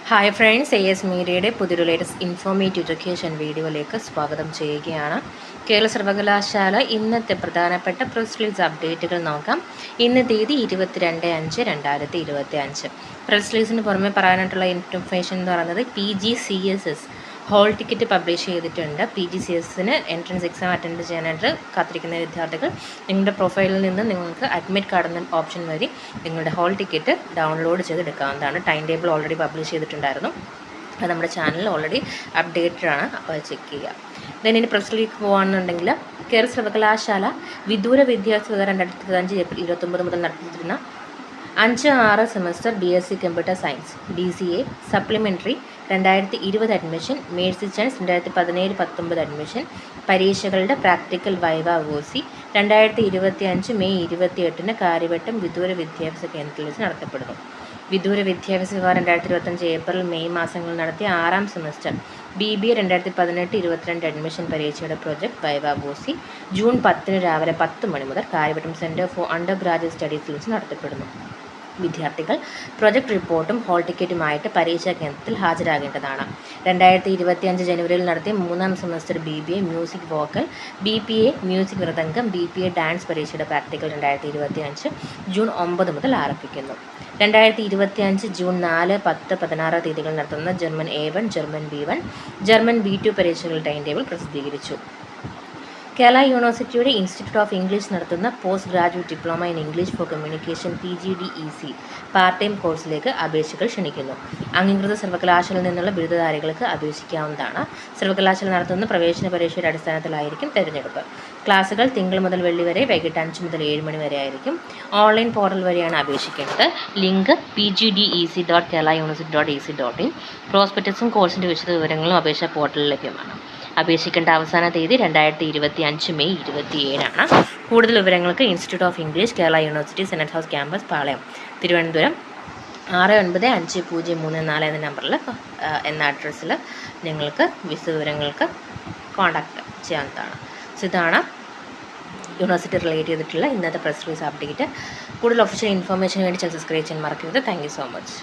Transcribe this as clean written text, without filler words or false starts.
Hi friends, AS മീഡിയയുടെ പുതിയൊരു latest informative education വീഡിയോയിലേക്ക് സ്വാഗതം ചെയ്യുകയാണ്. കേരള സർവകലാശാല ഇന്നത്തെ പ്രധാനപ്പെട്ട പ്രസ് റിലീസ് അപ്ഡേറ്റുകൾ നോക്കാം. ഇന്ന് തീയതി 22/5/2025. പ്രസ് റിലീസിന് പുറമെ പറയാനായിട്ടുള്ള ഇൻഫർമേഷൻ എന്ന് പറയുന്നത് PGCSS ഹോൾ ടിക്കറ്റ് പബ്ലിഷ് ചെയ്തിട്ടുണ്ട്. PGCSSന് എൻട്രൻസ് എക്സാം അറ്റൻഡ് ചെയ്യാനായിട്ട് കാത്തിരിക്കുന്ന വിദ്യാർത്ഥികൾ നിങ്ങളുടെ പ്രൊഫൈലിൽ നിന്ന് നിങ്ങൾക്ക് അഡ്മിറ്റ് കാർഡ് എന്ന ഓപ്ഷൻ വഴി നിങ്ങളുടെ ഹോൾ ടിക്കറ്റ് ഡൗൺലോഡ് ചെയ്തെടുക്കാവുന്നതാണ്. ടൈം ടേബിൾ ഓൾറെഡി പബ്ലിഷ് ചെയ്തിട്ടുണ്ടായിരുന്നു. അത് നമ്മുടെ ചാനലിൽ ഓൾറെഡി അപ്ഡേറ്റഡ് ആണ്, അപ്പോൾ അത് ചെക്ക് ചെയ്യുക. ഇനി പ്രൊഫഷനിലേക്ക് പോകുകയാണെന്നുണ്ടെങ്കിൽ കേരള സർവകലാശാല വിദൂര വിദ്യാഭ്യാസ 2025 ഏപ്രിൽ 29 മുതൽ നടത്തിയിരുന്ന 5-6 semester BSc computer science DCA supplementary 2020 admission, mercy chance 2017-19 admission പരീക്ഷകളുടെ പ്രാക്ടിക്കൽ വൈവ OC 2025 മെയ് 28-ന് കാര്യവട്ടം വിദൂര വിദ്യാഭ്യാസ കേന്ദ്രത്തിൽ വെച്ച് നടത്തപ്പെടുന്നു. വിദൂര വിദ്യാഭ്യാസ വിഭാഗം 2025 ഏപ്രിൽ മെയ് മാസങ്ങളിൽ നടത്തിയ 6ാം സെമസ്റ്റർ BBA 2018-22 അഡ്മിഷൻ പരീക്ഷയുടെ പ്രൊജക്ട് വൈവ OC ജൂൺ 10-ന് രാവിലെ 10 മണി മുതൽ Karyavattom centre for undergraduate സ്റ്റഡീസിൽ വെച്ച് നടത്തപ്പെടുന്നു. വിദ്യാർത്ഥികൾ പ്രൊജക്ട് റിപ്പോർട്ടും ഹോൾ ടിക്കറ്റുമായിട്ട് പരീക്ഷാ കേന്ദ്രത്തിൽ ഹാജരാകേണ്ടതാണ്. 2025 ജനുവരിയിൽ നടത്തിയ 3ാം semester BBA music vocal, BPA music mridangam, BPA dance പരീക്ഷയുടെ പ്രാക്ടിക്കൽ 2025 ജൂൺ 9 മുതൽ ആരംഭിക്കുന്നു. 2025 ജൂൺ 4, 10, 16 തീയതികൾ നടത്തുന്ന German A1, German B1, German B2 പരീക്ഷകളുടെ ടൈം ടേബിൾ പ്രസിദ്ധീകരിച്ചു. കേരള യൂണിവേഴ്സിറ്റിയുടെ ഇൻസ്റ്റിറ്റ്യൂട്ട് ഓഫ് ഇംഗ്ലീഷ് നടത്തുന്ന post graduate diploma in English for communication PGDEC part time കോഴ്സിലേക്ക് അപേക്ഷകൾ ക്ഷണിക്കുന്നു. അംഗീകൃത സർവകലാശാലയിൽ നിന്നുള്ള ബിരുദധാരികൾക്ക് അപേക്ഷിക്കാവുന്നതാണ്. സർവകലാശാല നടത്തുന്ന പ്രവേശന പരീക്ഷയുടെ അടിസ്ഥാനത്തിലായിരിക്കും തിരഞ്ഞെടുപ്പ്. ക്ലാസുകൾ തിങ്കൾ മുതൽ വെള്ളി വരെ വൈകിട്ട് 5 മുതൽ 7 മണി വരെ ആയിരിക്കും. ഓൺലൈൻ പോർട്ടൽ വഴിയാണ് അപേക്ഷിക്കേണ്ടത്. Link pgdec.keralauniversity.ac.in. പ്രോസ്പെക്ടസും കോഴ്സിൻ്റെ വിശദ വിവരങ്ങളും അപേക്ഷാ പോർട്ടലിൽ ലഭ്യമാണ്. അപേക്ഷിക്കേണ്ട അവസാന തീയതി 2025 മെയ് 27-ആണ്. കൂടുതൽ വിവരങ്ങൾക്ക് institute of English, Kerala university, senate house campus, Palayam, Thiruvananthapuram 695034 എന്ന നമ്പറിൽ എന്ന അഡ്രസ്സിൽ നിങ്ങൾക്ക് വിശദവിവരങ്ങൾക്ക് കോൺടാക്റ്റ് ചെയ്യാവുന്നതാണ്. സോ ഇതാണ് യൂണിവേഴ്സിറ്റി റിലേറ്റ് ചെയ്തിട്ടുള്ള ഇന്നത്തെ പ്രസ് റിലീസ് അപ്ഡേറ്റ്. കൂടുതൽ ഒഫീഷ്യൽ ഇൻഫർമേഷന് വേണ്ടി സബ്സ്ക്രൈബ് ചെയ്യാൻ മറക്കരുത്. Thank you so much.